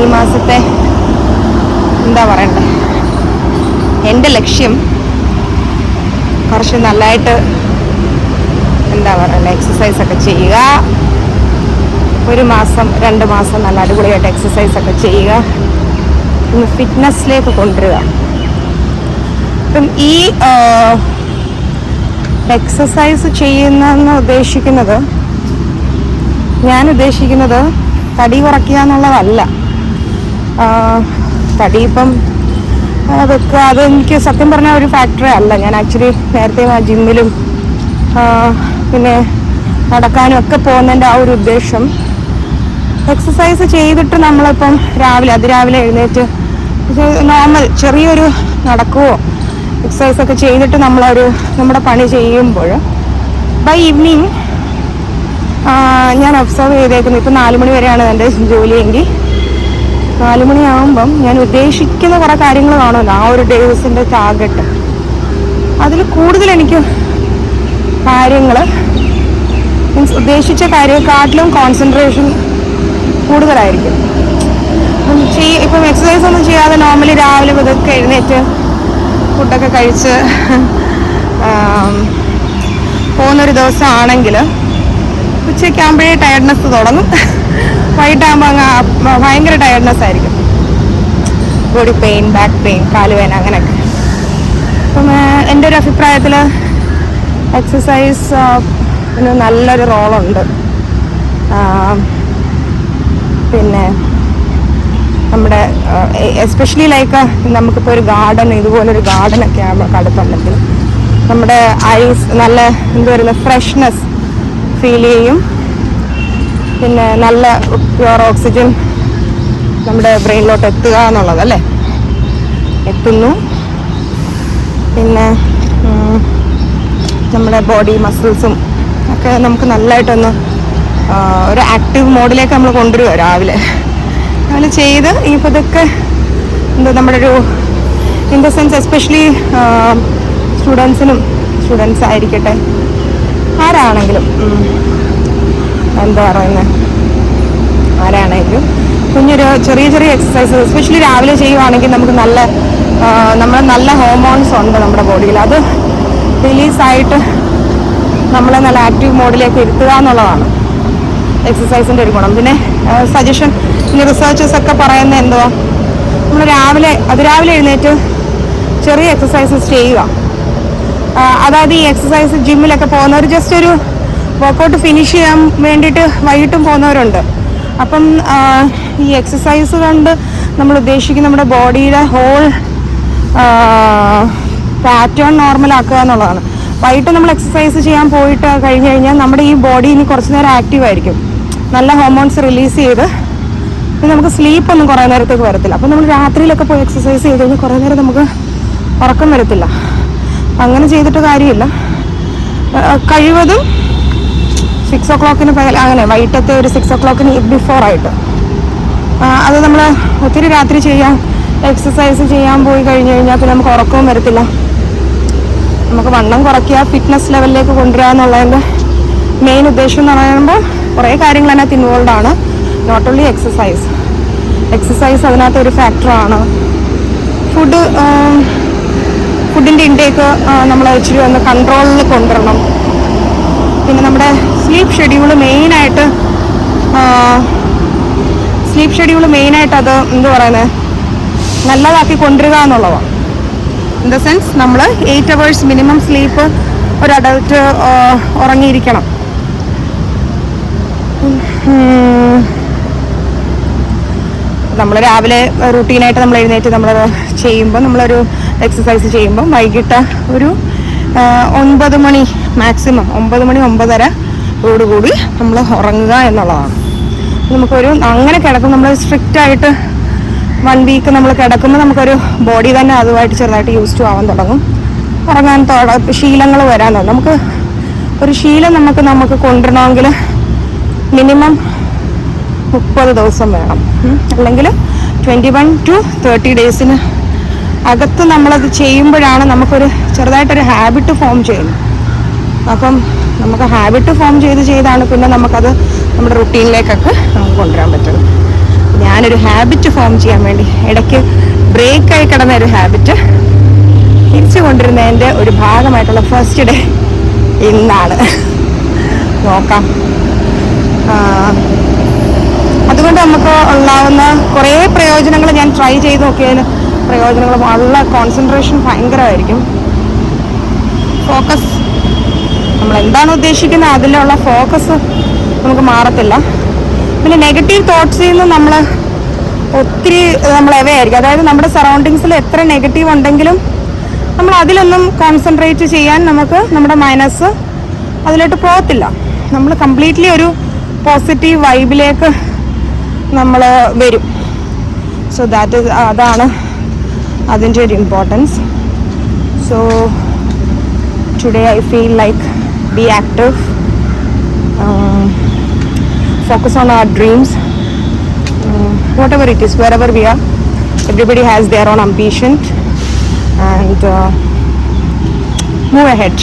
ഈ മാസത്തെ എന്താ പറയണ്ടേ, എൻ്റെ ലക്ഷ്യം കുറച്ച് നല്ലതായിട്ട് എന്താ പറയണ്ടേ എക്സസൈസൊക്കെ ചെയ്യുക. 1 മാസം 2 മാസം നല്ല അടിപൊളിയായിട്ട് എക്സസൈസൊക്കെ ചെയ്യുക, ഒന്ന് ഫിറ്റ്നസ്സിലേക്ക് കൊണ്ടുവരിക. അപ്പം ഈ എക്സസൈസ് ചെയ്യുന്നതെന്ന് ഉദ്ദേശിക്കുന്നത്, ഞാൻ ഉദ്ദേശിക്കുന്നത് തടി കുറയ്ക്കുക എന്നുള്ളതല്ല. തടി ഇപ്പം വെക്കുക അതെനിക്ക് സത്യം പറഞ്ഞാൽ ഒരു ഫാക്ടറേ അല്ല. ഞാൻ ആക്ച്വലി നേരത്തെ ജിമ്മിലും പിന്നെ നടക്കാനും ഒക്കെ പോകുന്നതിൻ്റെ ആ ഒരു ഉദ്ദേശം എക്സസൈസ് ചെയ്തിട്ട് നമ്മളിപ്പം അതിരാവിലെ എഴുന്നേറ്റ് നോർമൽ ചെറിയൊരു നടക്കുകയോ എക്സസൈസൊക്കെ ചെയ്തിട്ട് നമ്മുടെ പണി ചെയ്യുമ്പോൾ ബൈ ഈവനിങ് ഞാൻ ഒബ്സർവ് ചെയ്തേക്കുന്നത്, ഇപ്പം 4 മണി വരെയാണ് എൻ്റെ ജോലിയെങ്കിൽ 4 മണിയാകുമ്പം ഞാൻ ഉദ്ദേശിക്കുന്ന കുറേ കാര്യങ്ങൾ കാണുമല്ലോ, ആ ഒരു ദിവസത്തിൻ്റെ ടാർഗറ്റ്. അതിൽ കൂടുതൽ എനിക്ക് കാര്യങ്ങൾ മീൻസ് ഉദ്ദേശിച്ച കാര്യത്തെക്കാട്ടിലും കോൺസെൻട്രേഷൻ കൂടുതലായിരിക്കും. ഇപ്പം എക്സസൈസ് ഒന്നും ചെയ്യാതെ നോർമലി രാവിലെ ഇതൊക്കെ എഴുന്നേറ്റ് ഫുഡൊക്കെ കഴിച്ച് പോകുന്നൊരു ദിവസമാണെങ്കിൽ ഉച്ചയ്ക്കാകുമ്പോഴേ ടയർഡ്നെസ് തുടങ്ങും. വൈകിട്ടാകുമ്പോൾ അങ്ങ് ഭയങ്കര ടയർഡ്നെസ് ആയിരിക്കും, ബോഡി പെയിൻ, ബാക്ക് പെയിൻ, കാലുവേന അങ്ങനെയൊക്കെ. അപ്പം എൻ്റെ ഒരു അഭിപ്രായത്തിൽ എക്സസൈസ് നല്ലൊരു റോളുണ്ട്. പിന്നെ നമ്മുടെ എസ്പെഷ്യലി ലൈക്ക് നമുക്കിപ്പോൾ ഒരു ഗാർഡൻ, ഇതുപോലൊരു ഗാർഡനൊക്കെ നമുക്ക് അടുത്തുണ്ടെങ്കിൽ നമ്മുടെ ഐസ് നല്ല ഫ്രഷ്നെസ് ഫീൽ ചെയ്യും. പിന്നെ നല്ല പ്യുവർ ഓക്സിജൻ നമ്മുടെ ബ്രെയിനിലോട്ട് എത്തുക എന്നുള്ളതല്ലേ, എത്തുന്നു. പിന്നെ നമ്മുടെ ബോഡി മസിൽസും ഒക്കെ നമുക്ക് നല്ലതായിട്ടൊന്ന് ഒരു ആക്റ്റീവ് മോഡിലേക്ക് നമ്മൾ കൊണ്ടുവരിക രാവിലെ ചെയ്ത്. ഇപ്പോൾ ഇതൊക്കെ നമ്മുടെ ഒരു in the sense especially students ആയിരിക്കട്ടെ, ആരാണെങ്കിലും എന്താ പറയുന്നത്, ആരാണെങ്കിലും കുഞ്ഞൊരു ചെറിയ എക്സസൈസ് എസ്പെഷ്യലി രാവിലെ ചെയ്യുവാണെങ്കിൽ നമുക്ക് നല്ല ഹോർമോൺസ് ഉണ്ട് നമ്മുടെ ബോഡിയിൽ. അത് റിലീസായിട്ട് നമ്മളെ നല്ല ആക്റ്റീവ് മോഡിലേക്ക് ഇരുത്തുക എന്നുള്ളതാണ് എക്സസൈസിൻ്റെ ഒരു ഗുണം. പിന്നെ സജഷൻ റിസർച്ചേഴ്സ് ഒക്കെ പറയുന്നത് എന്തുവാ, നമ്മൾ അതിരാവിലെ എഴുന്നേറ്റ് ചെറിയ എക്സസൈസസ് ചെയ്യുക. അതായത് ഈ എക്സസൈസ് ജിമ്മിലൊക്കെ പോകുന്നവർ ജസ്റ്റ് ഒരു വർക്കൗട്ട് ഫിനിഷ് ചെയ്യാൻ വേണ്ടിയിട്ട് വൈകിട്ടും പോകുന്നവരുണ്ട്. അപ്പം ഈ എക്സസൈസ് കൊണ്ട് നമ്മൾ ഉദ്ദേശിക്കുന്ന നമ്മുടെ ബോഡിയുടെ ഹോൾ പാറ്റേൺ നോർമലാക്കുക എന്നുള്ളതാണ്. വൈകിട്ട് നമ്മൾ എക്സസൈസ് ചെയ്യാൻ പോയിട്ട് കഴിഞ്ഞ് കഴിഞ്ഞാൽ നമ്മുടെ ഈ ബോഡി ഇനി കുറച്ച് നേരം ആക്റ്റീവ് ആയിരിക്കും, നല്ല ഹോർമോൺസ് റിലീസ് ചെയ്ത് നമുക്ക് സ്ലീപ്പൊന്നും കുറേ നേരത്തേക്ക് വരത്തില്ല. അപ്പം നമ്മൾ രാത്രിയിലൊക്കെ പോയി എക്സസൈസ് ചെയ്ത് കഴിഞ്ഞാൽ കുറേ നേരം നമുക്ക് ഉറക്കം വരത്തില്ല. അങ്ങനെ ചെയ്തിട്ട് കാര്യമില്ല. കഴിവതും 6 o'clock അങ്ങനെ വൈകിട്ടത്തെ ഒരു 6 o'clock ബിഫോറായിട്ട് അത് നമ്മൾ ഒത്തിരി രാത്രി എക്സസൈസ് ചെയ്യാൻ പോയി കഴിഞ്ഞ് കഴിഞ്ഞാൽ പിന്നെ നമുക്ക് ഉറക്കവും വരത്തില്ല. നമുക്ക് വണ്ണം കുറയ്ക്കുക, ഫിറ്റ്നസ് ലെവലിലേക്ക് കൊണ്ടുവരിക എന്നുള്ളതിൻ്റെ മെയിൻ ഉദ്ദേശം എന്ന് പറയുമ്പോൾ കുറേ കാര്യങ്ങൾ അതിനകത്ത് ഇൻവോൾവ് ആണ്. നോട്ട് ഓൺലി എക്സസൈസ് അതിനകത്ത് ഒരു ഫാക്ടറാണ്. ഫുഡിൻ്റെ ഇൻടേക്ക് നമ്മൾ ഇച്ചിരി ഒന്ന് കൺട്രോളിൽ കൊണ്ടുവരണം. പിന്നെ നമ്മുടെ സ്ലീപ്പ് ഷെഡ്യൂൾ മെയിനായിട്ട് അത് എന്താ പറയുന്നത്, നല്ലതാക്കി കൊണ്ടുവരിക എന്നുള്ളതാണ്. ഇൻ ദ സെൻസ് നമ്മൾ 8 hours മിനിമം സ്ലീപ്പ് ഒരു അഡൾട്ട് ഉറങ്ങിയിരിക്കണം. നമ്മൾ രാവിലെ റൂട്ടീനായിട്ട് നമ്മൾ എഴുന്നേറ്റ് നമ്മളൊരു എക്സസൈസ് ചെയ്യുമ്പം വൈകിട്ട് ഒരു 9 മണി മാക്സിമം 9 മണി 9:30 കൂടി നമ്മൾ ഉറങ്ങുക എന്നുള്ളതാണ്. നമുക്കൊരു അങ്ങനെ കിടക്കും, നമ്മൾ സ്ട്രിക്റ്റായിട്ട് 1 week നമ്മൾ കിടക്കുമ്പോൾ നമുക്കൊരു ബോഡി തന്നെ അതുമായിട്ട് ചെറുതായിട്ട് യൂസ് ആവാൻ തുടങ്ങും. ഉറങ്ങാൻ ശീലങ്ങൾ വരാൻ തുടങ്ങും. നമുക്ക് ഒരു ശീലം നമുക്ക് കൊണ്ടുവരണമെങ്കിൽ മിനിമം 30 ദിവസം വേണം, അല്ലെങ്കിൽ 21 to 30 days അകത്ത് നമ്മളത് ചെയ്യുമ്പോഴാണ് നമുക്കൊരു ചെറുതായിട്ടൊരു ഹാബിറ്റ് ഫോം ചെയ്യുന്നത്. അപ്പം നമുക്ക് ഹാബിറ്റ് ഫോം ചെയ്താണ് പിന്നെ നമുക്കത് നമ്മുടെ റുട്ടീനിലേക്കൊക്കെ നമുക്ക് കൊണ്ടുവരാൻ പറ്റുന്നത്. ഞാൻ ഞാനൊരു ഹാബിറ്റ് ഫോം ചെയ്യാൻ വേണ്ടി ഇടയ്ക്ക് ബ്രേക്കായി കിടന്ന ഒരു ഹാബിറ്റ് തിരിച്ചു കൊണ്ടിരുന്നതിൻ്റെ ഒരു ഭാഗമായിട്ടുള്ള ഫസ്റ്റ് ഡേ ഇന്നാണ്. നോക്കാം. അതുകൊണ്ട് നമുക്ക് ഉണ്ടാവുന്ന കുറേ പ്രയോജനങ്ങൾ ഞാൻ ട്രൈ ചെയ്ത് നോക്കിയതിന് പ്രയോജനങ്ങൾ വളരെ കോൺസെൻട്രേഷൻ ഭയങ്കരമായിരിക്കും. ഫോക്കസ് നമ്മൾ എന്താണ് ഉദ്ദേശിക്കുന്നത് അതിലുള്ള ഫോക്കസ് നമുക്ക് മാറത്തില്ല. പിന്നെ നെഗറ്റീവ് തോട്ട്സിൽ നിന്ന് നമ്മൾ ഒത്തിരി നമ്മൾ അവേ ആയിരിക്കും. അതായത് നമ്മുടെ സറൗണ്ടിങ്സിൽ എത്ര നെഗറ്റീവ് ഉണ്ടെങ്കിലും നമ്മൾ അതിലൊന്നും കോൺസെൻട്രേറ്റ് ചെയ്യാൻ നമുക്ക് നമ്മുടെ മനസ്സ് അതിലോട്ട് പോകത്തില്ല. നമ്മൾ കംപ്ലീറ്റ്ലി ഒരു പോസിറ്റീവ് വൈബിലേക്ക് നമ്മൾ വരും. സോ അതാണ് അതിൻ്റെ ഒരു importance. So today I feel like B active, focus on our dreams, whatever it is, wherever we are, everybody has their own ambition, and move ahead.